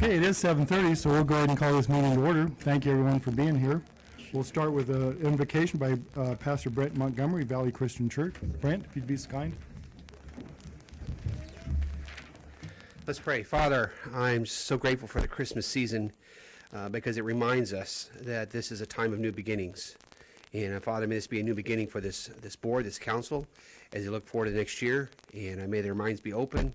Okay, it is 7:30, so we'll go ahead and call this meeting to order. Thank you, everyone, for being here. We'll start with an invocation by Pastor Brent Montgomery, Valley Christian Church. Brent, if you'd be so kind. Let's pray. Father, I'm so grateful for the Christmas season because it reminds us that this is a time of new beginnings. And Father, may this be a new beginning for this board, this council, as they look forward to next year. And may their minds be open,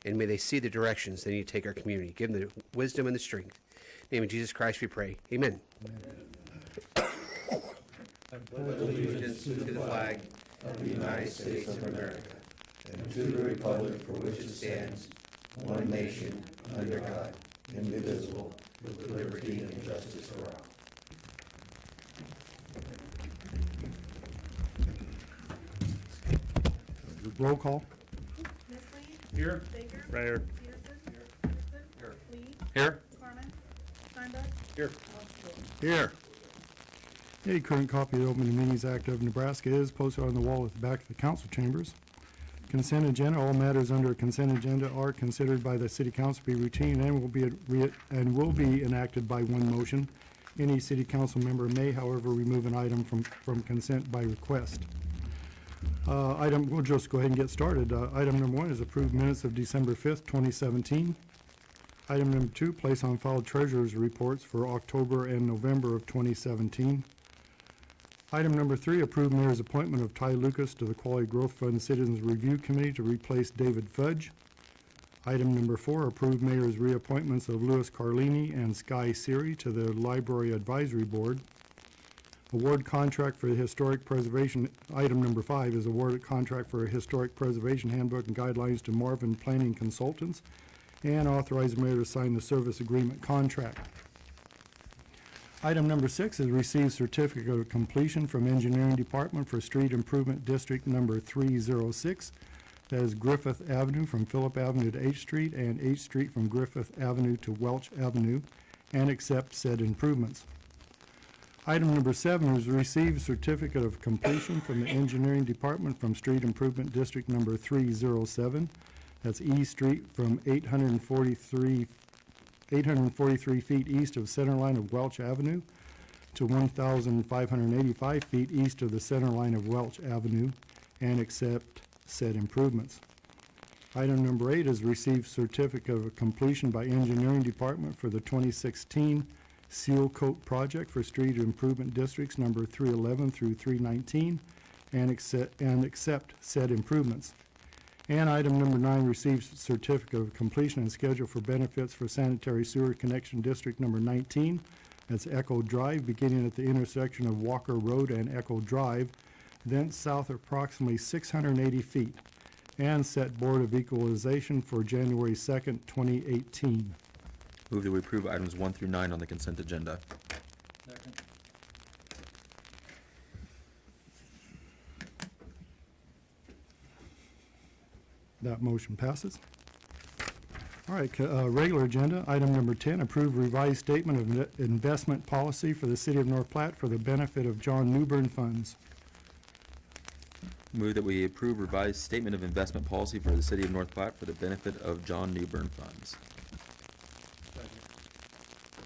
and may they see the directions they need to take our community. Give them the wisdom and the strength. In the name of Jesus Christ we pray. Amen. I pledge allegiance to the flag of the United States of America and to the republic for which it stands, one nation, under God, indivisible, with liberty and justice for all. Roll call. Nestle. Here. Baker. Right here. Peterson. Peterson. Here. Lee. Here. Carmen. Steinbeck. Here. Osgood. Here. A current copy of the Open Meetings Act of Nebraska is posted on the wall at the back of the council chambers. Consent agenda. All matters under a consent agenda are considered by the City Council to be routine and will be enacted by one motion. Any City Council member may, however, remove an item from consent by request. We'll just go ahead and get started. Item number 1 is approved minutes of December 5th, 2017. Item number 2, place on file treasurer's reports for October and November of 2017. Item number 3, approved mayor's appointment of Ty Lucas to the Quality Growth Fund Citizens Review Committee to replace David Fudge. Item number 4, approved mayor's reappointments of Louis Carlini and Sky Siri to the Library Advisory Board. Award contract for the historic preservation. Item number 5 is awarded contract for a historic preservation handbook and guidelines to Marvin Planning Consultants, and authorize the mayor to sign the service agreement contract. Item number 6 is receive certificate of completion from Engineering Department for Street Improvement District number 306. That is Griffith Avenue from Phillip Avenue to H Street and H Street from Griffith Avenue to Welch Avenue, and accept said improvements. Item number 7 is receive certificate of completion from the Engineering Department from Street Improvement District number 307. That's E Street from 843 feet east of center line of Welch Avenue to 1,585 feet east of the center line of Welch Avenue, and accept said improvements. Item number 8 is receive certificate of completion by Engineering Department for the 2016 Seal Coat Project for Street Improvement Districts number 311 through 319, and accept said improvements. And item number 9 receives certificate of completion and schedule for benefits for sanitary sewer connection district number 19. That's Echo Drive, beginning at the intersection of Walker Road and Echo Drive, then south approximately 680 feet, and set Board of Equalization for January 2nd, 2018. Move that we approve items 1 through 9 on the consent agenda. Second. That motion passes. All right, regular agenda, item number 10, approve revised statement of investment policy for the City of North Platte for the benefit of John Newbern funds. Move that we approve revised statement of investment policy for the City of North Platte for the benefit of John Newbern funds.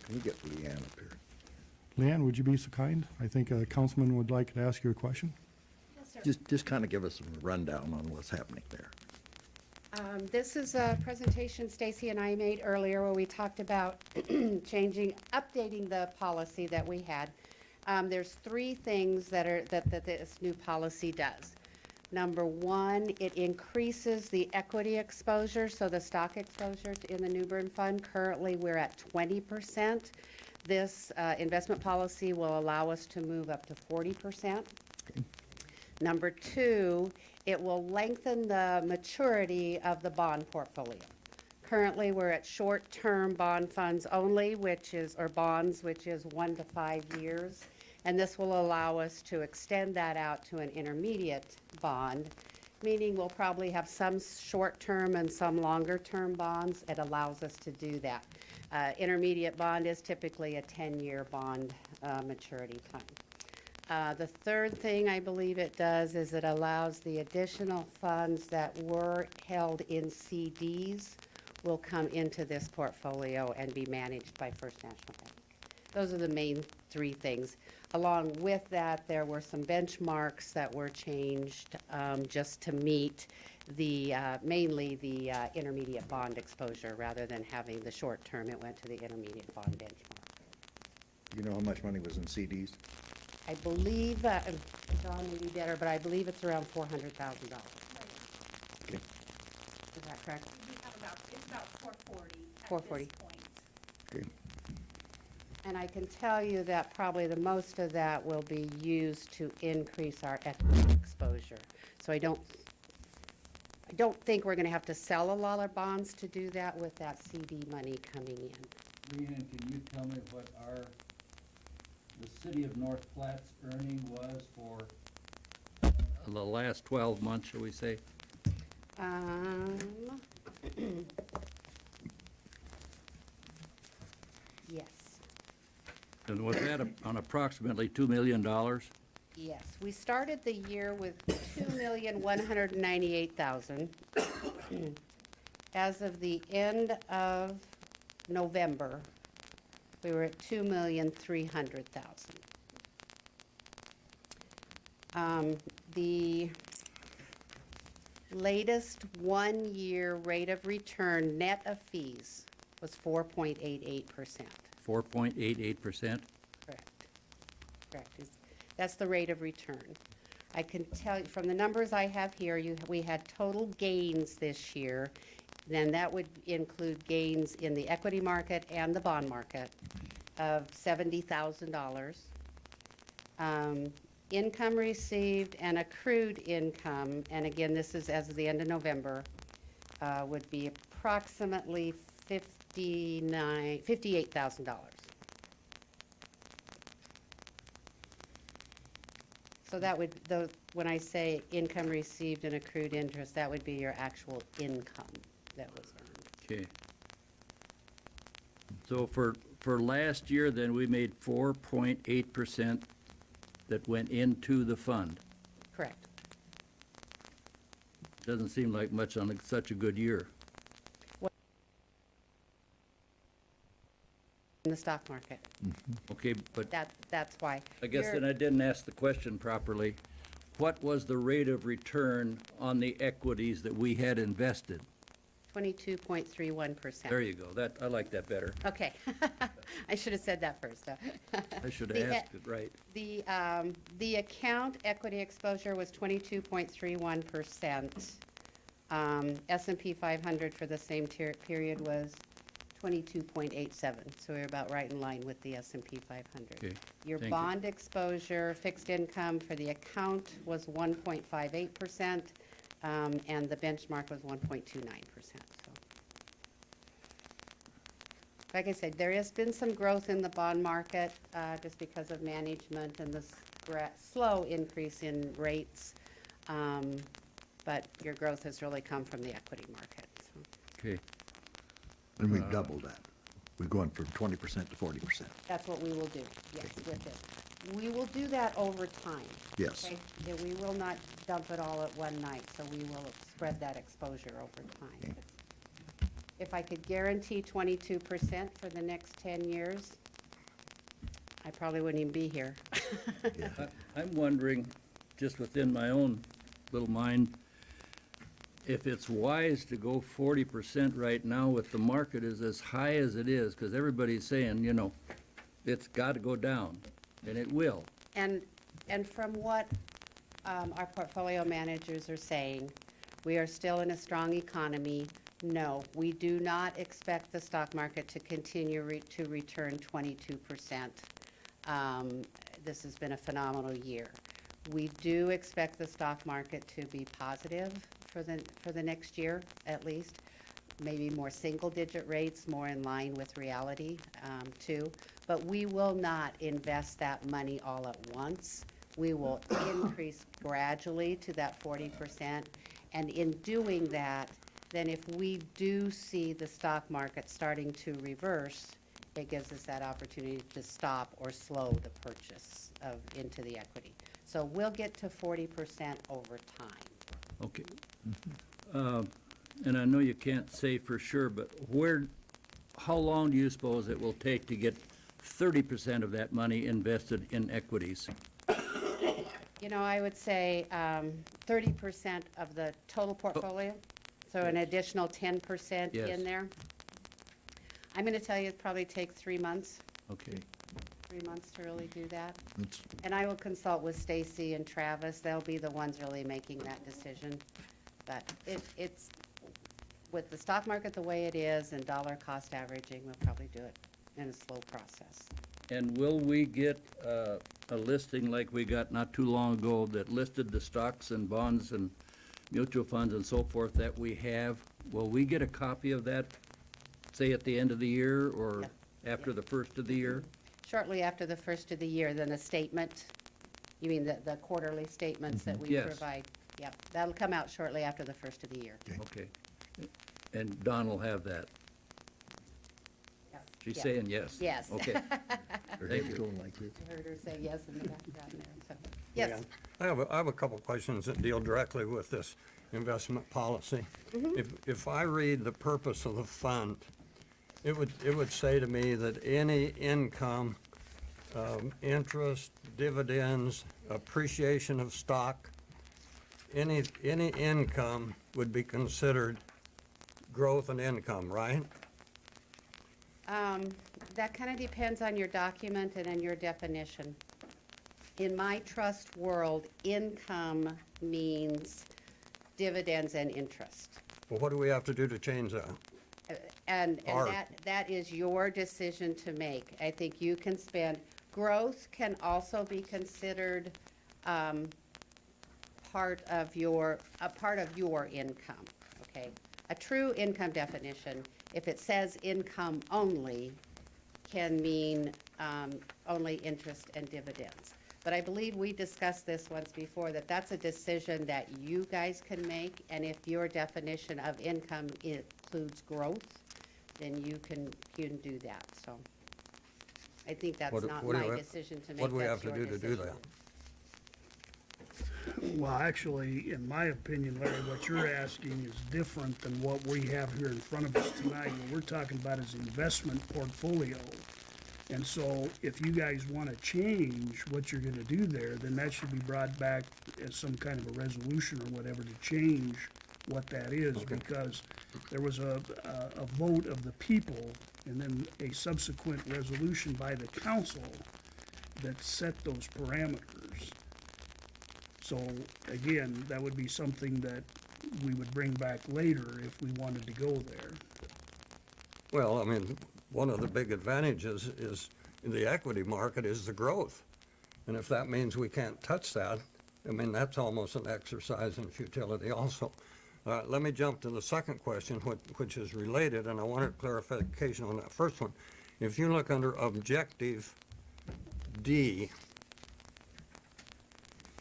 Can you get Leanne up here? Leanne, would you be so kind? I think a councilman would like to ask you a question. Yes, sir. Just kind of give us a rundown on what's happening there. This is a presentation Stacy and I made earlier where we talked about updating the policy that we had. There's 3 things that this new policy does. Number 1, it increases the equity exposure, so the stock exposure in the Newbern Fund. Currently, we're at 20%. This investment policy will allow us to move up to 40%. Okay. Number 2, it will lengthen the maturity of the bond portfolio. Currently, we're at short-term bond funds only, which is 1 to 5 years. And this will allow us to extend that out to an intermediate bond, meaning we'll probably have some short-term and some longer-term bonds. It allows us to do that. Intermediate bond is typically a 10-year bond maturity time. The third thing I believe it does is it allows the additional funds that were held in CDs will come into this portfolio and be managed by First National Bank. Those are the main three things. Along with that, there were some benchmarks that were changed just to meet the, mainly the intermediate bond exposure. Rather than having the short term, it went to the intermediate bond benchmark. You know how much money was in CDs? I believe, John may be better, but I believe it's around $400,000. Okay. Is that correct? We have it's about 440 at 440. this point. Okay. And I can tell you that probably the most of that will be used to increase our equity exposure. So I don't think we're gonna have to sell a lot of bonds to do that with that CD money coming in. Leanne, can you tell me what the city of North Platte's earning was for the last 12 months, shall we say? Yes, And was that on approximately $2 million? yes. We started the year with 2,198,000. As of the end of November, we were at 2,300,000. The latest one-year rate of return net of fees was 4.88%. 4.88%? Correct. Correct. That's the rate of return. I can tell you, from the numbers I have here, we had total gains this year. Then that would include gains in the equity market and the bond market of $70,000. Income received and accrued income, and again, this is as of the end of November, would be approximately $58,000. So that would, when I say income received and accrued interest, that would be your actual income that was earned. Okay. So for last year, then, we made 4.8% that went into the fund. Correct. Doesn't seem like much on such a good year. In the stock market. Okay, but That's why. I guess You're- then I didn't ask the question properly. What was the rate of return on the equities that we had invested? 22.31%. There you go. I like that better. Okay. I should have said that first. I should The have e- asked it right. The account equity exposure was 22.31%. S&P 500 for the same period was 22.87, so we're about right in line with the S&P 500. Okay, Your thank you. bond exposure, fixed income for the account was 1.58%, and the benchmark was 1.29%. So, like I said, there has been some growth in the bond market just because of management and the slow increase in rates, but your growth has really come from the equity market. So. Okay. And we've doubled that. We're going from 20% to 40%. That's what we will do, yes, with it. We will do that over time. Yes. Okay? Yeah, we will not dump it all at one night, so we will spread that exposure over time. Okay. If I could guarantee 22% for the next 10 years, I probably wouldn't even be here. I'm wondering, just within my own little mind, if it's wise to go 40% right now with the market is as high as it is, because everybody's saying, it's got to go down, and it will. And from what our portfolio managers are saying, we are still in a strong economy. No, we do not expect the stock market to continue to return 22%. This has been a phenomenal year. We do expect the stock market to be positive for the next year, at least. Maybe more single-digit rates, more in line with reality, too. But we will not invest that money all at once. We will increase gradually to that 40%. And in doing that, then if we do see the stock market starting to reverse, it gives us that opportunity to stop or slow the purchase into the equity. So we'll get to 40% over time. Okay. and I know you can't say for sure, but how long do you suppose it will take to get 30% of that money invested in equities? You know, I would say 30% of the total portfolio, so an additional 10% Yes. in there. I'm going to tell you it probably takes 3 months, Okay. 3 months to really do that. It's- And I will consult with Stacy and Travis. They'll be the ones really making that decision. But it's, with the stock market the way it is and dollar cost averaging, we'll probably do it in a slow process. And will we get a listing like we got not too long ago that listed the stocks and bonds and mutual funds and so forth that we have? Will we get a copy of that, say at the end of the year or Yep. after the first of the year? Shortly after the first of the year, then a statement, you mean the quarterly statements that we Yes. provide? Yep, that'll come out shortly after the first of the year. Okay. And Don will have that. She's Yeah. saying yes. Yes. Okay. Her Thank head's you. going like this. I heard her say yes in the background there, so, yes. I have a couple questions that deal directly with this investment policy. If I read the purpose of the fund, it would say to me that any income, interest, dividends, appreciation of stock, any income would be considered growth and income, right? That kind of depends on your document and on your definition. In my trust world, income means dividends and interest. Well, what do we have to do to change that? And Art. that is your decision to make. I think you can spend, growth can also be considered part of your income, okay? A true income definition, if it says income only, can mean only interest and dividends. But I believe we discussed this once before, that that's a decision that you guys can make, and if your definition of income includes growth, then you can do that, so. I think that's What do- not what do my you have- decision to make, what do we that's have to your do to do decision. Well, actually, in my opinion, Larry, what you're asking is different than what we have here in front of us tonight. What we're talking about is investment portfolio. And so if you guys want to change what you're going to do there, then that should be brought back as some kind of a resolution or whatever to change what that is. Because there was a vote of the people and then a subsequent resolution by the council that set those parameters. So again, that would be something that we would bring back later if we wanted to go there. Well, I mean, one of the big advantages is in the equity market is the growth. And if that means we can't touch that, I mean, that's almost an exercise in futility also. Let me jump to the second question, which is related, and I wanted clarification on that first one. If you look under Objective D,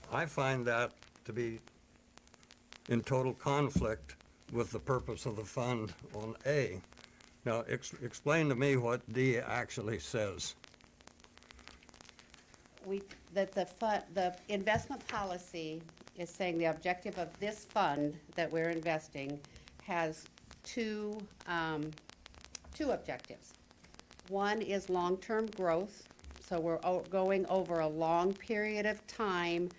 I find that to be in total conflict with the purpose of the fund on A. Now, explain to me what D actually says. The investment policy is saying the objective of this fund that we're investing has two objectives. One is long-term growth, so we're going over a long period of time.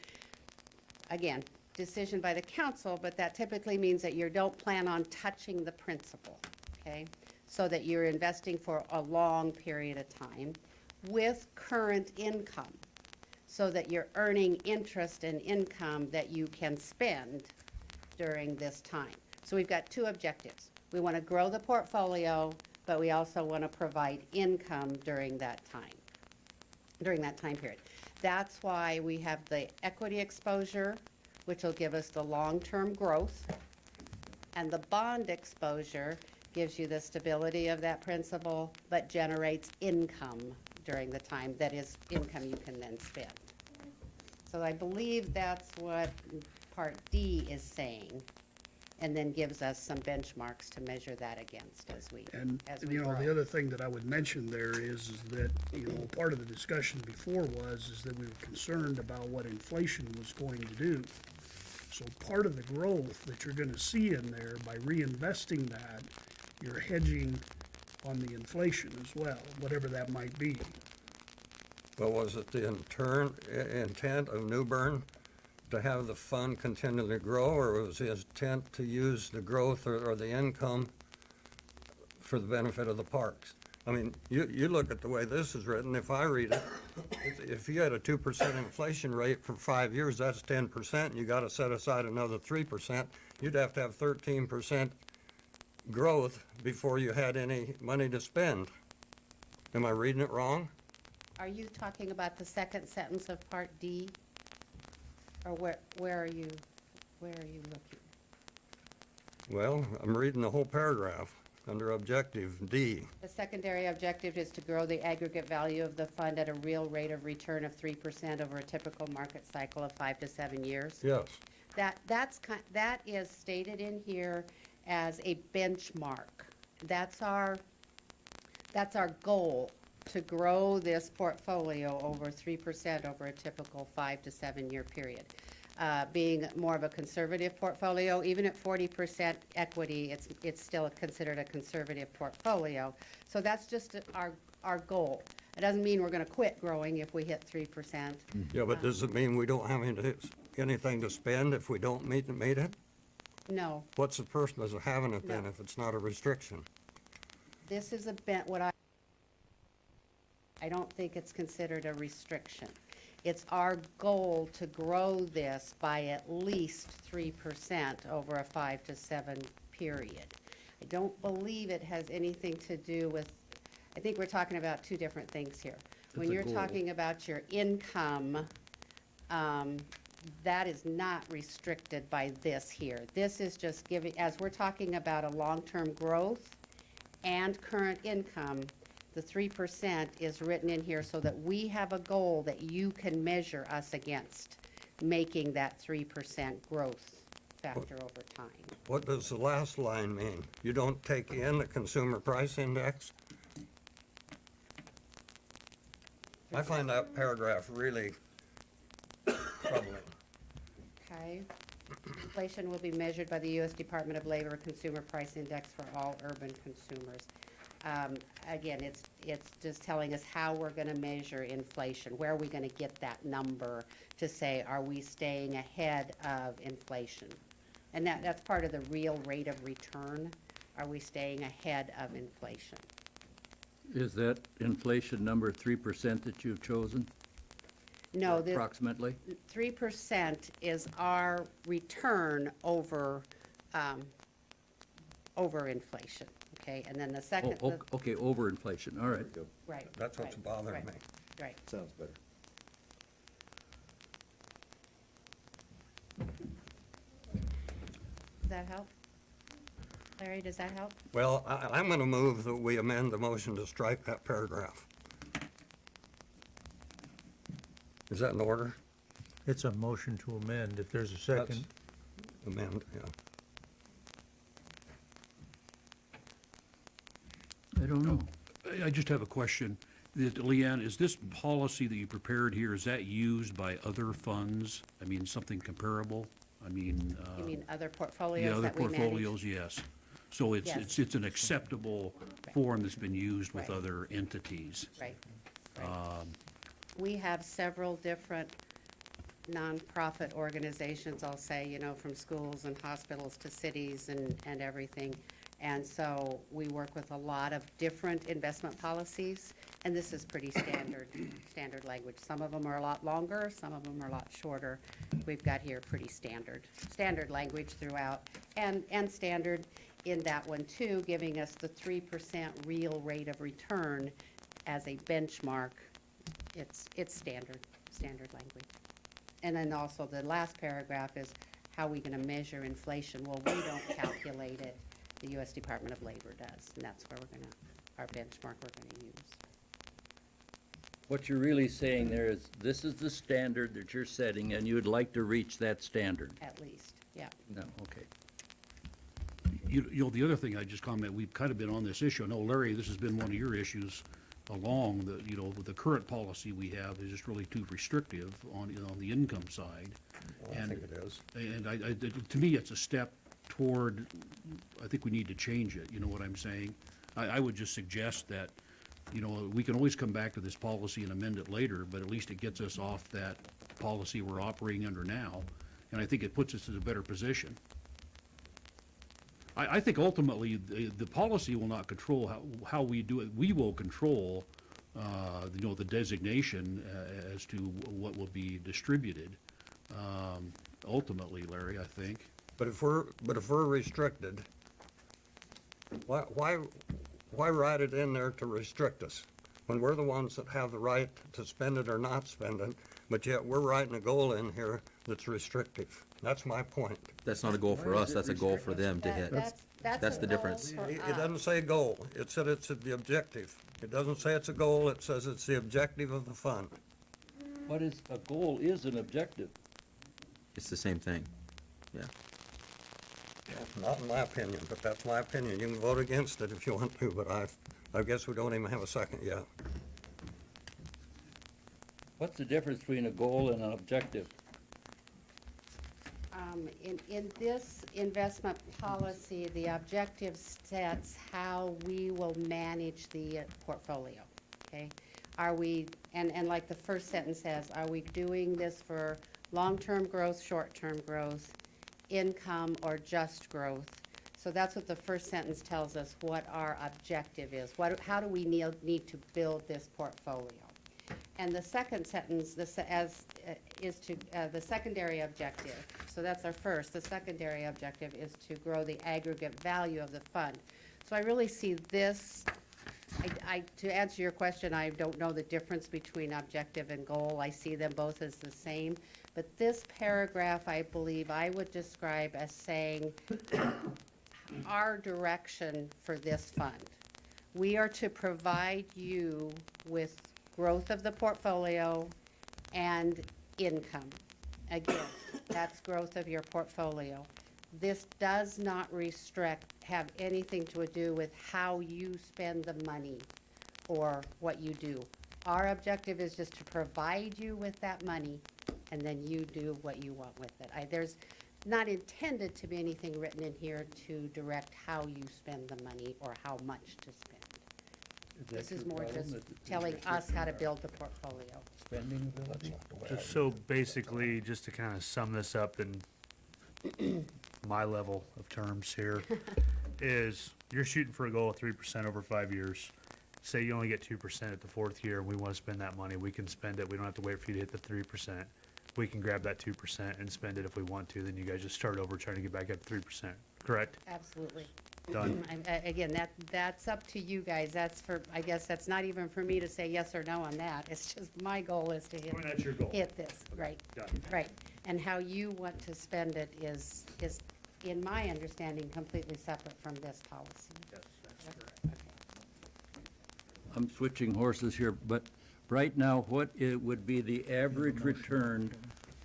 Again, decision by the council, but that typically means that you don't plan on touching the principal, okay? So that you're investing for a long period of time with current income, so that you're earning interest and income that you can spend during this time. So we've got two objectives. We want to grow the portfolio, but we also want to provide income during that time period. That's why we have the equity exposure, which will give us the long-term growth, and the bond exposure gives you the stability of that principal, but generates income during the time, that is, income you can then spend. So I believe that's what Part D is saying, and then gives us some benchmarks to measure that against as we And, grow. you know, the other thing that I would mention there is that, you know, part of the discussion before is that we were concerned about what inflation was going to do. So part of the growth that you're gonna see in there, by reinvesting that, you're hedging on the inflation as well, whatever that might be. Well, was it the intent of New Bern to have the fund continually grow, or was his intent to use the growth or the income for the benefit of the parks? I mean, you look at the way this is written, if I read it, if you had a 2% inflation rate for 5 years, that's 10%, and you gotta set aside another 3%, you'd have to have 13% growth before you had any money to spend. Am I reading it wrong? Are you talking about the second sentence of Part D? Or where are you looking? Well, I'm reading the whole paragraph under objective D. The secondary objective is to grow the aggregate value of the fund at a real rate of return of 3% over a typical market cycle of 5 to 7 years. Yes. That is stated in here as a benchmark. That's our goal, to grow this portfolio over 3% over a typical 5 to 7 year period. Being more of a conservative portfolio, even at 40% equity, it's still considered a conservative portfolio. So that's just our goal. It doesn't mean we're gonna quit growing if we hit 3%. Yeah, but does it mean we don't have anything to spend if we don't meet it? No, What's the purpose of having it then No. if it's not a restriction? this is I don't think it's considered a restriction. It's our goal to grow this by at least 3% over a 5 to 7 period. I don't believe it has anything to do with, I think we're talking about two different things here. When It's a you're goal. talking about your income, that is not restricted by this here. This is just giving, as we're talking about a long-term growth and current income, the 3% is written in here so that we have a goal that you can measure us against, making that 3% growth factor over time. What does the last line mean? You don't take in the consumer price index? I find that paragraph really troubling. Okay? Inflation will be measured by the U.S. Department of Labor Consumer Price Index for all urban consumers. Again, it's just telling us how we're gonna measure inflation. Where are we gonna get that number to say, are we staying ahead of inflation? And that's part of the real rate of return. Are we staying ahead of inflation? Is that inflation number 3% that you've chosen No, the approximately? 3% is our return over inflation, okay? And then the second, Okay, over inflation, all right. right. That's what's right, bothering right, me. Right. Sounds better. Does that help? Larry, does that help? Well, I'm going to move that we amend the motion to strike that paragraph. Is that in order? It's a motion to amend. If there's a That's- second, Amend, yeah. I don't know. I just have a question. Leanne, is this policy that you prepared here, is that used by other funds? I mean, something comparable? I mean, You mean other yeah, portfolios other that we manage? portfolios, yes. So Yes. it's an acceptable form that's been used with Right. other entities. Right. We have several different nonprofit organizations, I'll say, you know, from schools and hospitals to cities and everything. And so we work with a lot of different investment policies, and this is pretty standard language. Some of them are a lot longer, some of them are a lot shorter. We've got here pretty standard language throughout, and standard in that one too, giving us the 3% real rate of return as a benchmark. It's standard language. And then also the last paragraph is how are we gonna measure inflation? Well, we don't calculate it, the U.S. Department of Labor does, and that's where our benchmark we're gonna use. What you're really saying there is, this is the standard that you're setting, and you would like to reach that standard. At least, yeah. No, okay. You know, the other thing I just comment, we've kind of been on this issue. I know, Larry, this has been one of your issues along, with the current policy we have is just really too restrictive on the income side. Well, I And- think it is. And to me, it's a step toward, I think we need to change it, you know what I'm saying? I would just suggest that, we can always come back to this policy and amend it later, but at least it gets us off that policy we're operating under now, and I think it puts us in a better position. I think ultimately, the policy will not control how we do it. We will control, the designation as to what will be distributed, ultimately, Larry, I think. But if we're restricted, why write it in there to restrict us? When we're the ones that have the right to spend it or not spend it, but yet we're writing a goal in here that's restrictive. That's my point. That's not a goal for us, that's a goal for them to hit. That's a the goal difference. for It us. doesn't say goal, it said it's the objective. It doesn't say it's a goal, it says it's the objective of the fund. What is, a goal is an objective. It's the same thing, yeah. Not in my opinion, but that's my opinion. You can vote against it if you want to, but I guess we don't even have a second yet. What's the difference between a goal and an objective? In this investment policy, the objective sets how we will manage the portfolio, okay? Are we, and like the first sentence says, are we doing this for long-term growth, short-term growth, income, or just growth? So that's what the first sentence tells us, what our objective is. How do we need to build this portfolio? And the second sentence, the secondary objective. So that's our first. The secondary objective is to grow the aggregate value of the fund. So I really see this, to answer your question, I don't know the difference between objective and goal. I see them both as the same. But this paragraph, I believe, I would describe as saying our direction for this fund. We are to provide you with growth of the portfolio and income. Again, that's growth of your portfolio. This does not have anything to do with how you spend the money or what you do. Our objective is just to provide you with that money, and then you do what you want with it. There's not intended to be anything written in here to direct how you spend the money or how much to spend. This is more just telling us how to build the portfolio. Spending ability? So basically, just to kind of sum this up in my level of terms here, is you're shooting for a goal of 3% over 5 years. Say you only get 2% at the fourth year, and we want to spend that money, we can spend it. We don't have to wait for you to hit the 3%. We can grab that 2% and spend it if we want to. Then you guys just start over trying to get back up to 3%. Correct? Absolutely. Done. Again, that's up to you guys. I guess that's not even for me to say yes or no on that. It's just my goal is to Well, that's your goal. hit this, right? Done. Right. And how you want to spend it is, in my understanding, completely separate from this policy. Yes, that's correct. Okay. I'm switching horses here, but right now, what it would be the average return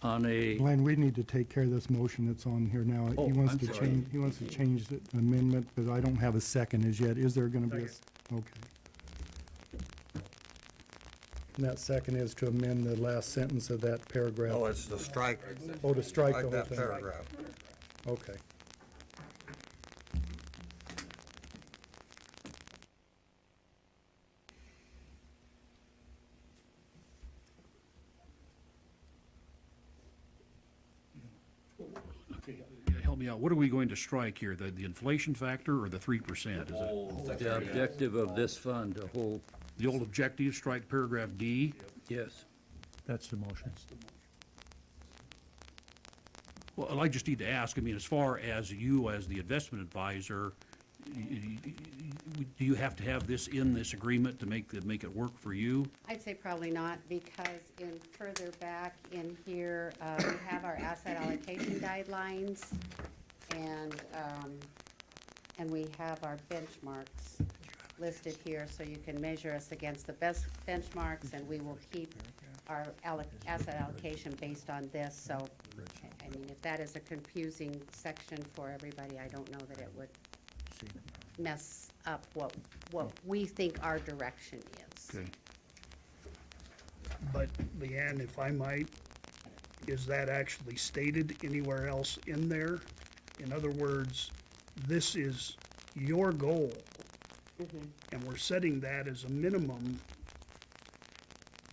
on a, Glenn, we need to take care of this motion that's on here now. Oh, He wants I'm to sorry. change, he wants to change the amendment, but I don't have a second as yet. Is there gonna be a? Okay. And that second is to amend the last sentence of that paragraph. Oh, it's the strike, Oh, to strike the whole that thing. paragraph. Okay. Help me out, what are we going to strike here, the inflation factor or the 3%? Is it the objective of this fund, the whole, the old objective, strike paragraph D? yes. That's the motion. Well, I just need to ask, I mean, as far as you as the investment advisor, do you have to have this in this agreement to make it work for you? I'd say probably not, because in further back in here, we have our asset allocation guidelines, and we have our benchmarks listed here, so you can measure us against the best benchmarks, and we will keep our asset allocation based on this. So, I mean, if that is a confusing section for everybody, I don't know that it would mess up what we think our direction is. benchmarks. Okay. But Leanne, if I might, is that actually stated anywhere else in there? In other words, this is your goal, and we're setting that as a minimum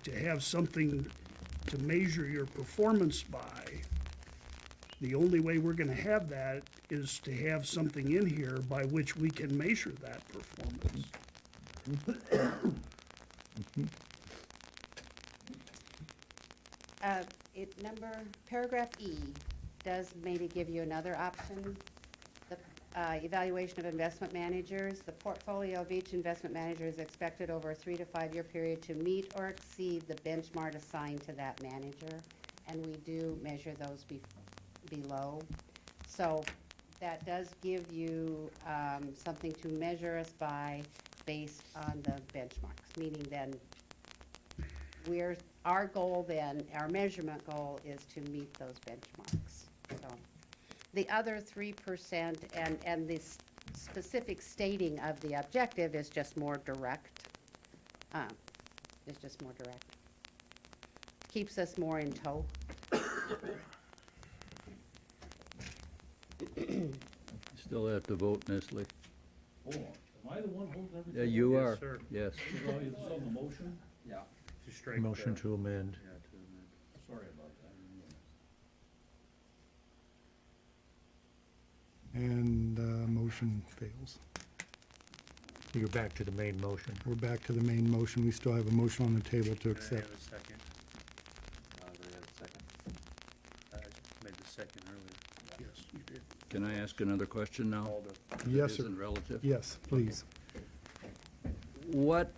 to have something to measure your performance by. The only way we're gonna have that is to have something in here by which we can measure that performance. Paragraph E does maybe give you another option. The evaluation of investment managers, the portfolio of each investment manager is expected over a 3 to 5 year period to meet or exceed the benchmark assigned to that manager, and we do measure those below. So that does give you something to measure us by based on the benchmarks, meaning then our goal then, our measurement goal is to meet those benchmarks. So the other 3% and this specific stating of the objective is just more direct. Keeps us more in tow. Still have to vote, Nestle. Oh, am I the one holding everything? Yeah, you Yes, are, sir. yes. Is this on the motion? Yeah. To strike Motion the- to amend. Yeah, to amend. Sorry about that. And motion fails. You're back to the main motion. We're back to the main motion. We still have a motion on the table to Can I accept. have a second? I made the second earlier. Yes, you did. Can I ask another question now? Called a- Yes, sir. Isn't relative? Yes, please. What,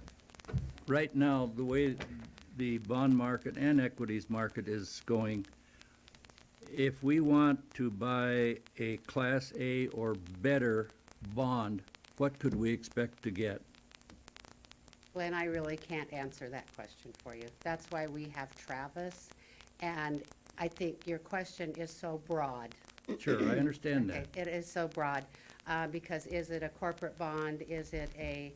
right now, the way the bond market and equities market is going, if we want to buy a Class A or better bond, what could we expect to get? Glenn, I really can't answer that question for you. That's why we have Travis, and I think your question is so broad. Sure, I understand Okay, that. it is so broad, because is it a corporate bond? Is it a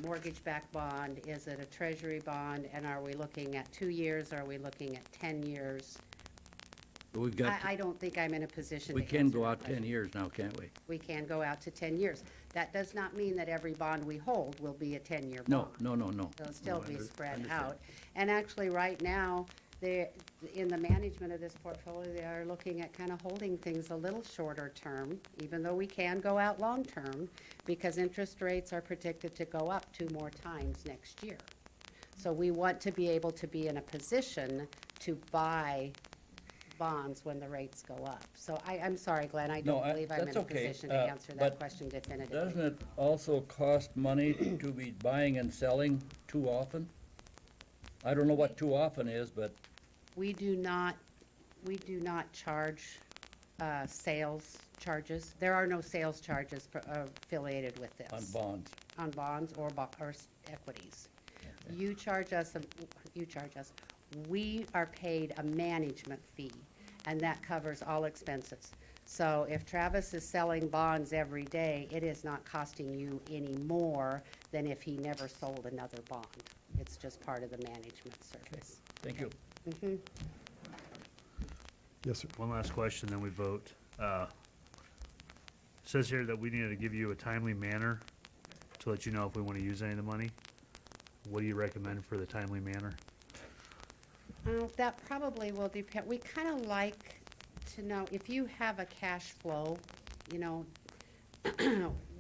mortgage-backed bond? Is it a treasury bond? And are we looking at 2 years? Are we looking at 10 years? But we've got, I don't think I'm in a position to we answer can go that out 10 question. years now, can't we? We can go out to 10 years. That does not mean that every bond we hold will be a 10-year No, bond. no. They'll still No, I be under- spread understand. out. And actually, right now, in the management of this portfolio, they are looking at kind of holding things a little shorter term, even though we can go out long-term, because interest rates are predicted to go up 2 more times next year. So we want to be able to be in a position to buy bonds when the rates go up. So I'm sorry, Glenn, I No, don't believe I'm in that's a okay, position to answer that but question definitively. Doesn't it also cost money to be buying and selling too often? I don't know what too often is, but We do not charge sales charges. There are no sales charges affiliated with this. on bonds. On bonds or equities. You charge us, we are paid a management fee, and that covers all expenses. So if Travis is selling bonds every day, it is not costing you any more than if he never sold another bond. It's just part of the management service. Thank you. Yes, sir. One last question, then we vote. Says here that we need to give you a timely manner to let you know if we want to use any of the money. What do you recommend for the timely manner? That probably will depend. We kind of like to know, if you have a cash flow, you know,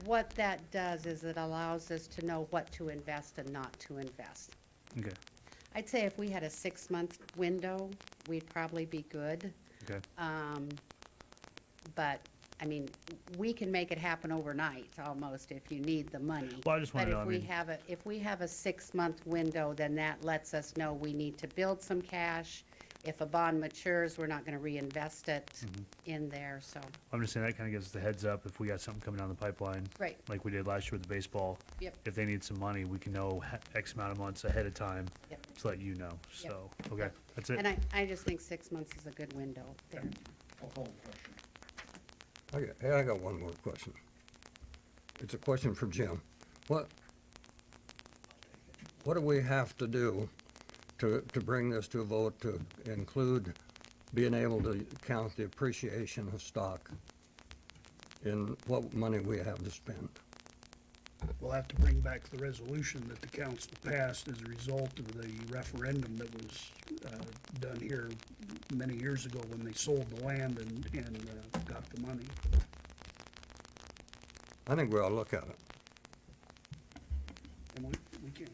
what that does is it allows us to know what to invest and not to invest. Okay, I'd say if we had a 6-month window, we'd probably be good. okay. But, I mean, we can make it happen overnight almost if you need the money. Well, I just wanna know, I But mean- if we have a 6-month window, then that lets us know we need to build some cash. If a bond matures, we're not gonna reinvest it Mm-hmm. in there, so. I'm just saying that kind of gives us the heads up if we got something coming down the pipeline. Right. Like we did last year with the baseball. Yep. If they need some money, we can know X amount of months ahead of time Yep. to let you know. So, okay, that's it. And I just think 6 months is a good window there. I got one more question. It's a question for Jim. What, what do we have to do to bring this to a vote to include being able to count the appreciation of stock in what money we have to spend? We'll have to bring back the resolution that the council passed as a result of the referendum that was done here many years ago when they sold the land and got the money. I think we ought to look at it. And we can.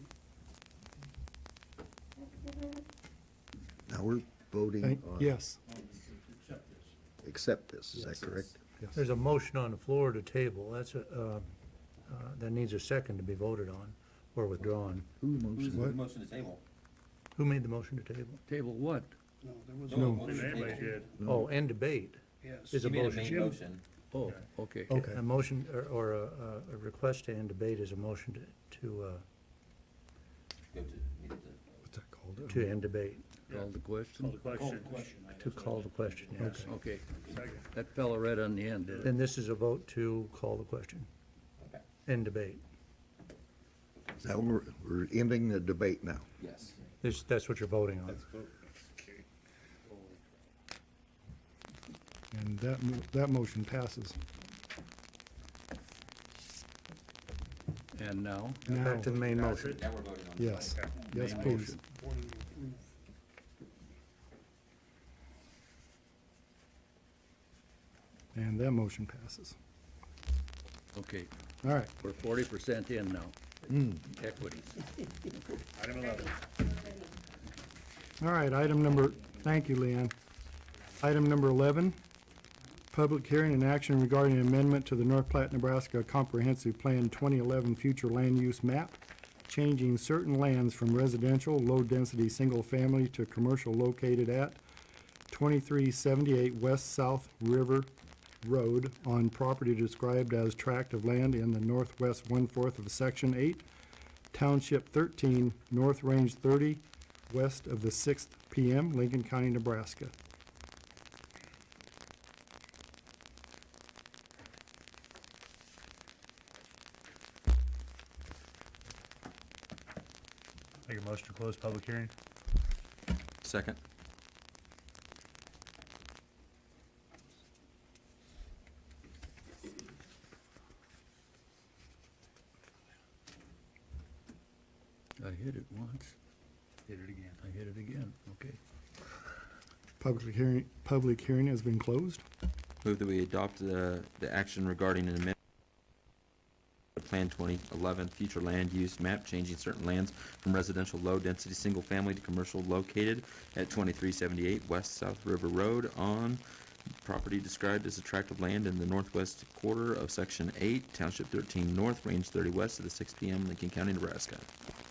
Now, we're voting on. Yes. Accept this, is that correct? There's a motion on the floor to table. That needs a second to be voted on or withdrawn. Who motioned? What? Motion to table. Who made the motion to table? Table what? No, there was No. Anybody did. Oh, and debate. Yes. Is a motion. Motion. Oh, okay. Okay. A motion or a request to end debate is a motion What's that called? to end debate, Call the question? Call the question. to call the question, yes. Okay. Second. That fella right on the end did it. Then this is a vote to call the question. End debate. Now, we're ending the debate now. Yes. That's what you're voting on. And that motion passes. And now? Now, Back to the main motion. Now we're voting on. yes, yes, Main please. motion. And that motion passes. Okay, All right, we're 40% in now. Equities. Item 11. all right, thank you, Leanne. Item number 11, public hearing and action regarding amendment to the North Platte, Nebraska Comprehensive Plan 2011 Future Land Use Map, changing certain lands from residential, low-density, single-family to commercial located at 2378 West South River Road on property described as tract of land in the northwest one-fourth of Section 8, Township 13, North Range 30, west of the 6th PM, Lincoln County, Nebraska. Make a motion to close public hearing. Second. I hit it once. Hit it again. I hit it again. Okay. Public hearing has been closed. Move that we adopt the action regarding an amendment to Plan 2011 Future Land Use Map, changing certain lands from residential low-density, single-family to commercial located at 2378 West South River Road on property described as a tract of land in the northwest quarter of Section 8, Township 13 North, Range 30 west of the 6 PM, Lincoln County, Nebraska.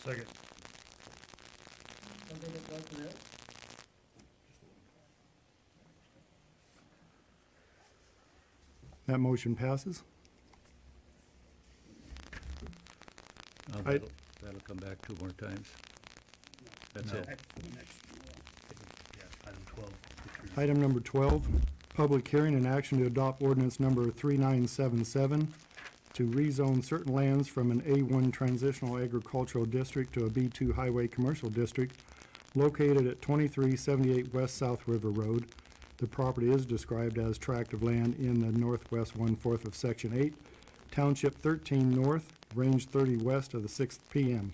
Second. That motion passes. That'll come back 2 more times. That's No. it. Yeah, item 12. Item number 12, public hearing and action to adopt ordinance number 3977 to rezone certain lands from an A1 transitional agricultural district to a B2 highway commercial district located at 2378 West South River Road. The property is described as tract of land in the northwest one-fourth of Section 8, Township 13 North, Range 30 west of the 6th PM.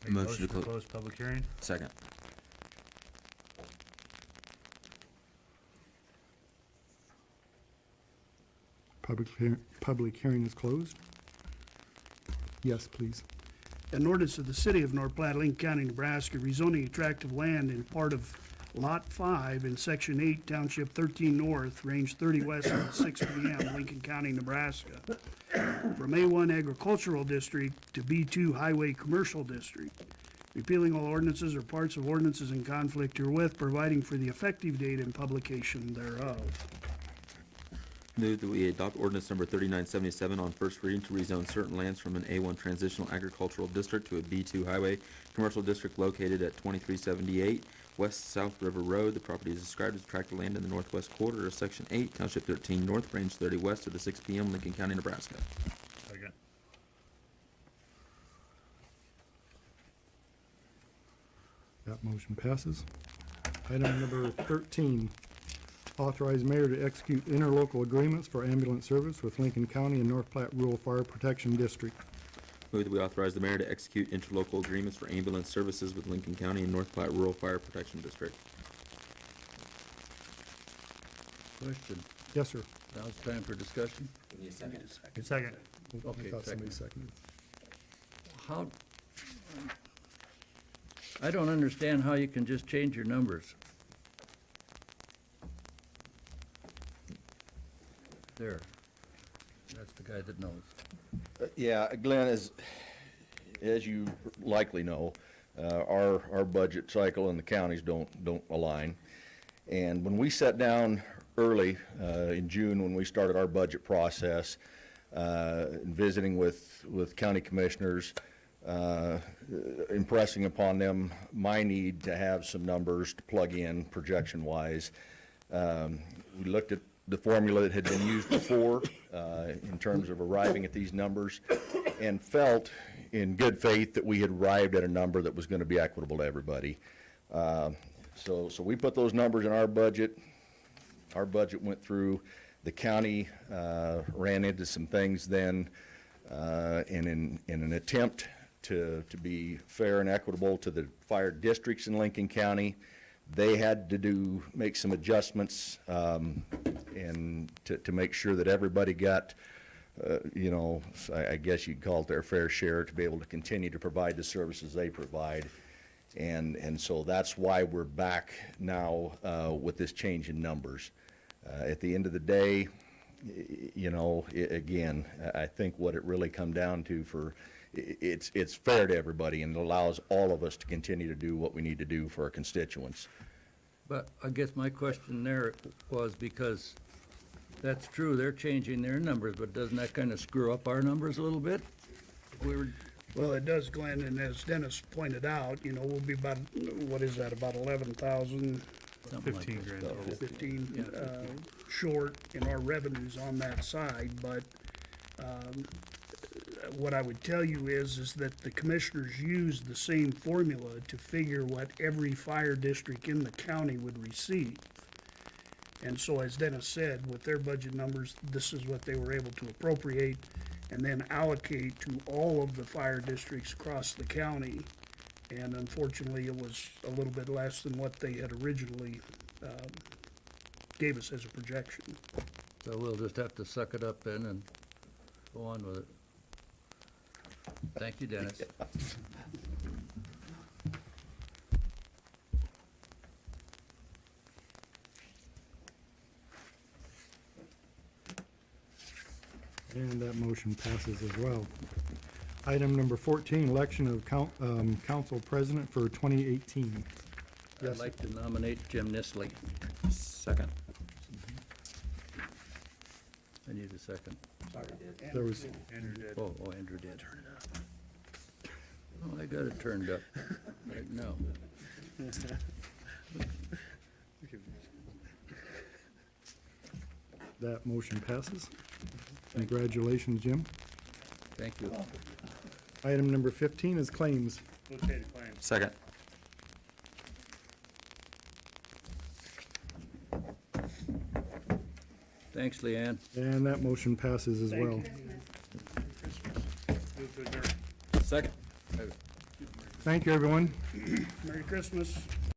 Make a Motion to close. close public hearing. Second. Public hearing is closed. Yes, please. An ordinance of the City of North Platte, Lincoln County, Nebraska, rezoning a tract of land in part of Lot 5 in Section 8, Township 13 North, Range 30 west of the 6 PM, Lincoln County, Nebraska, from A1 Agricultural District to B2 Highway Commercial District, repealing all ordinances or parts of ordinances in conflict herewith, providing for the effective date and publication thereof. Move that we adopt ordinance number 3977 on first reading to rezone certain lands from an A1 transitional agricultural district to a B2 highway commercial district located at 2378 West South River Road. The property is described as a tract of land in the northwest quarter of Section 8, Township 13 North, Range 30 West of the 6 PM, Lincoln County, Nebraska. Second. That motion passes. Item number 13, authorize mayor to execute interlocal agreements for ambulance service with Lincoln County and North Platte Rural Fire Protection District. Move that we authorize the mayor to execute interlocal agreements for ambulance services with Lincoln County and North Platte Rural Fire Protection District. Question. Yes, sir. Now it's time for discussion. Second. I Okay, thought somebody second. seconded. How, I don't understand how you can just change your numbers. There. That's the guy that knows. Yeah, Glenn, as you likely know, our budget cycle and the counties don't align. And when we sat down early in June, when we started our budget process, and visiting with county commissioners, impressing upon them my need to have some numbers to plug in projection-wise, we looked at the formula that had been used before in terms of arriving at these numbers, and felt in good faith that we had arrived at a number that was going to be equitable to everybody. So we put those numbers in our budget. Our budget went through. The county ran into some things then, in an attempt to be fair and equitable to the fire districts in Lincoln County. They had to make some adjustments, and to make sure that everybody got, I guess you'd call it their fair share, to be able to continue to provide the services they provide. And so that's why we're back now with this change in numbers. At the end of the day, again, I think what it really come down to it's fair to everybody, and it allows all of us to continue to do what we need to do for our constituents. But I guess my question there was, because that's true, they're changing their numbers, but doesn't that kind of screw up our numbers a little bit? Well, it does, Glenn, and as Dennis pointed out, we'll be about, what is that, about 11,000, Something like 15 that. grand total. 15 short in our revenues on that side, but what I would tell you is that the commissioners used the same formula to figure what every fire district in the county would receive. And so, as Dennis said, with their budget numbers, this is what they were able to appropriate and then allocate to all of the fire districts across the county. And unfortunately, it was a little bit less than what they had originally gave us as a projection. So we'll just have to suck it up then and go on with it. Thank you, Dennis. And that motion passes as well. Item number 14, election of council president for 2018. I'd like to nominate Jim Nisley. Second. I need a second. There was, Andrew did. Oh, Andrew did. Turn it up. Oh, I got it turned up right now. that motion passes. Congratulations, Jim. Thank you. Item number 15 is claims. Move to pay the claims. Second. Thanks, Leanne. And that motion passes as well. Move to adjourn. Second. Thank you, everyone. Merry Christmas.